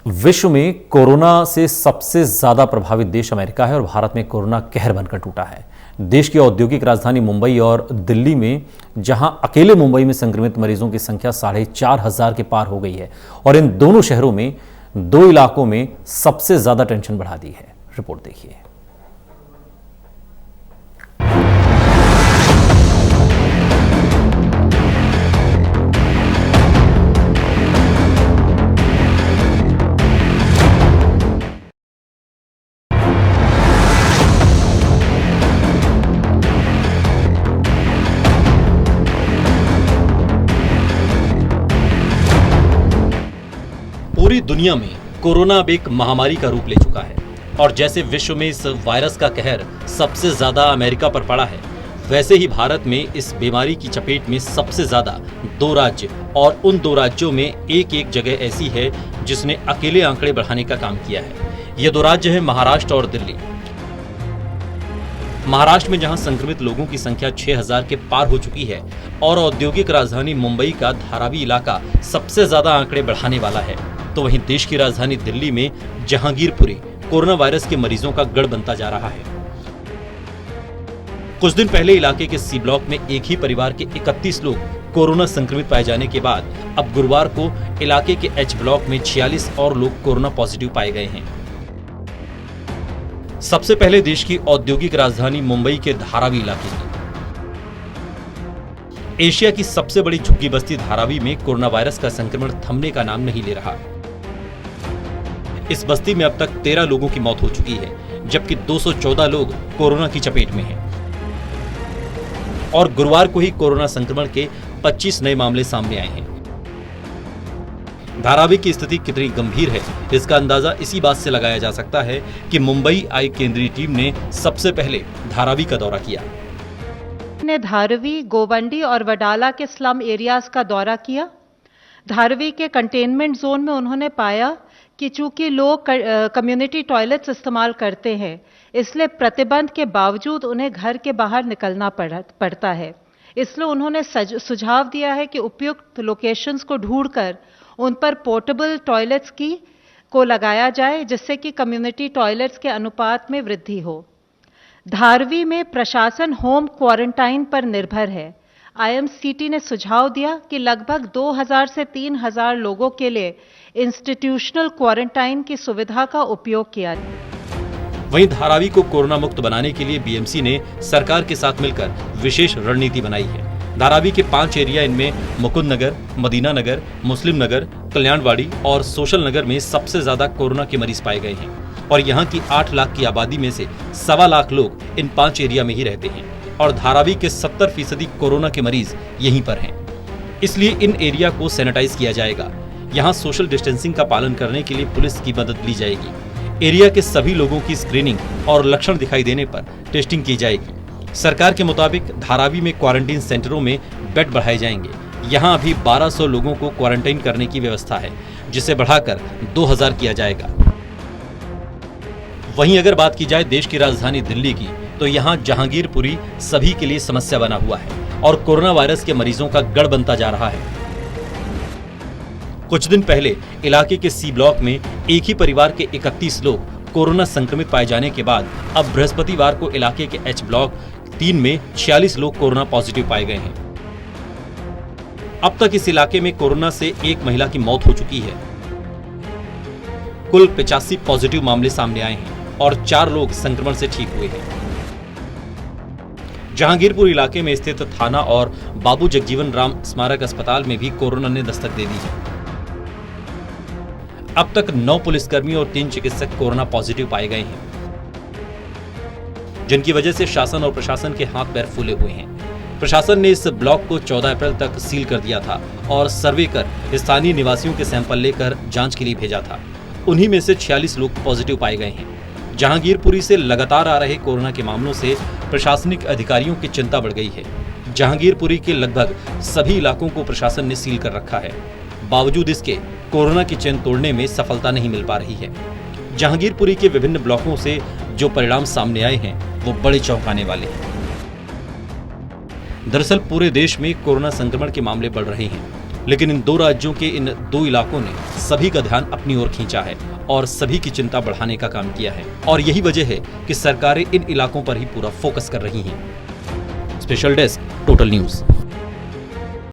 विश्व में कोरोना से सबसे ज्यादा प्रभावित देश अमेरिका है और भारत में कोरोना कहर बनकर टूटा है। देश की औद्योगिक राजधानी मुंबई और दिल्ली में जहां अकेले मुंबई में संक्रमित मरीजों की संख्या 4,500 के पार हो गई है और इन दोनों शहरों में 2 इलाकों में सबसे ज्यादा टेंशन बढ़ा दी है। रिपोर्ट देखिए। पूरी दुनिया में कोरोना अब एक महामारी का रूप ले चुका है और जैसे विश्व में इस वायरस का कहर सबसे ज्यादा अमेरिका पर पड़ा है, वैसे ही भारत में इस बीमारी की चपेट में सबसे ज्यादा 2 राज्य और उन 2 राज्यों में एक जगह ऐसी है जिसने अकेले आंकड़े बढ़ाने का काम किया है। ये 2 राज्य हैं महाराष्ट्र और दिल्ली। महाराष्ट्र में जहां संक्रमित लोगों की संख्या 6,000 के पार हो चुकी है और औद्योगिक राजधानी मुंबई का धारावी इलाका सबसे ज्यादा आंकड़े बढ़ाने वाला है, तो वहीं देश की राजधानी दिल्ली में जहांगीरपुरी कोरोना वायरस के मरीजों का गढ़ बनता जा रहा है। कुछ दिन पहले इलाके के सी ब्लॉक में एक ही परिवार के 31 लोग कोरोना संक्रमित पाए जाने के बाद अब गुरुवार को इलाके के एच ब्लॉक में 46 और लोग कोरोना पॉजिटिव पाए गए हैं। सबसे पहले देश की औद्योगिक राजधानी मुंबई के धारावी इलाके की। एशिया की सबसे बड़ी झुग्गी बस्ती धारावी में कोरोना वायरस का संक्रमण थमने का नाम नहीं ले रहा। इस बस्ती में अब तक 13 लोगों की मौत हो चुकी है, जबकि 214 लोग कोरोना की चपेट में हैं। और गुरुवार को ही कोरोना संक्रमण के 25 नए मामले सामने आए हैं। धारावी की स्थिति कितनी गंभीर है, इसका अंदाजा इसी बात से लगाया जा सकता है कि मुंबई आई केंद्रीय टीम ने सबसे पहले धारावी का दौरा किया। ने धारावी, गोवंडी और वडाला के स्लम एरियाज का दौरा किया। धारावी के कंटेनमेंट जोन में उन्होंने पाया कि चूंकि लोग कम्युनिटी टॉयलेट्स इस्तेमाल करते हैं, इसलिए प्रतिबंध के बावजूद उन्हें घर के बाहर निकलना पड़ता है। इसलिए उन्होंने सुझाव दिया है कि उपयुक्त लोकेशंस को ढूंढकर उन पर पोर्टेबल टॉयलेट्स को लगाया जाए, जिससे कि कम्युनिटी टॉयलेट्स के अनुपात में वृद्धि हो। धारावी में प्रशासन होम क्वारंटाइन पर निर्भर है। आईएमसीटी ने सुझाव दिया कि लगभग 2,000 से 3,000 लोगों के लिए इंस्टीट्यूशनल क्वारंटाइन की सुविधा का उपयोग किया। वहीं धारावी को कोरोना मुक्त बनाने के लिए बीएमसी ने सरकार के साथ मिलकर विशेष रणनीति बनाई है। धारावी के 5 एरिया, इनमें मुकुंद नगर, मदीना नगर, मुस्लिम नगर, कल्याणवाड़ी और सोशल नगर में सबसे ज्यादा कोरोना के मरीज पाए गए हैं और यहाँ की 8 लाख की आबादी में से 1.25 लाख लोग इन 5 एरिया में ही रहते हैं और धारावी के 70% कोरोना के मरीज यहीं पर हैं। इसलिए इन एरिया को सैनिटाइज किया जाएगा। यहाँ सोशल डिस्टेंसिंग का पालन करने के लिए पुलिस की मदद ली जाएगी। एरिया के सभी लोगों की स्क्रीनिंग और लक्षण दिखाई देने पर टेस्टिंग की जाएगी। सरकार के मुताबिक धारावी में क्वारंटीन सेंटरों में बेड बढ़ाए जाएंगे। यहाँ अभी 1200 लोगों को क्वारंटाइन करने की व्यवस्था है, जिसे बढ़ाकर 2000 किया जाएगा। वहीं अगर बात की जाए देश की राजधानी दिल्ली की, तो यहाँ जहांगीरपुरी सभी के लिए समस्या बना हुआ है और कोरोना वायरस के मरीजों का गढ़ बनता जा रहा है। कुछ दिन पहले इलाके के सी ब्लॉक में एक ही परिवार के 31 लोग कोरोना संक्रमित पाए जाने के बाद अब बृहस्पतिवार को इलाके के एच ब्लॉक 3 में 46 लोग कोरोना पॉजिटिव पाए गए हैं। अब तक इस इलाके में कोरोना से एक महिला की मौत हो चुकी है। कुल 85 पॉजिटिव मामले सामने आए हैं और 4 लोग संक्रमण से ठीक हुए हैं। जहांगीरपुर इलाके में स्थित थाना और बाबू जगजीवन राम स्मारक अस्पताल में भी कोरोना ने दस्तक दे दी है। अब तक 9 पुलिसकर्मी और 3 चिकित्सक कोरोना पॉजिटिव पाए गए हैं, जिनकी वजह से शासन और प्रशासन के हाथ पैर फूले हुए हैं। प्रशासन ने इस ब्लॉक को 14 अप्रैल तक सील कर दिया था और सर्वे कर स्थानीय निवासियों के सैंपल लेकर जांच के लिए भेजा था। उन्हीं में से 46 लोग पॉजिटिव पाए गए हैं। जहांगीरपुरी से लगातार आ रहे कोरोना के मामलों से प्रशासनिक अधिकारियों की चिंता बढ़ गई है। जहांगीरपुरी के लगभग सभी इलाकों को प्रशासन ने सील कर रखा है। बावजूद इसके कोरोना की चेन तोड़ने में सफलता नहीं मिल पा रही है। जहांगीरपुरी के विभिन्न ब्लॉकों से जो परिणाम सामने आए हैं वो बड़े चौंकाने वाले हैं। दरअसल पूरे देश में कोरोना संक्रमण के मामले बढ़ रहे हैं लेकिन इन दो राज्यों के इन दो इलाकों ने सभी का ध्यान अपनी ओर खींचा है और सभी की चिंता बढ़ाने का काम किया है और यही वजह है कि सरकारें इन इलाकों पर ही पूरा फोकस कर रही हैं। Special desk, total news.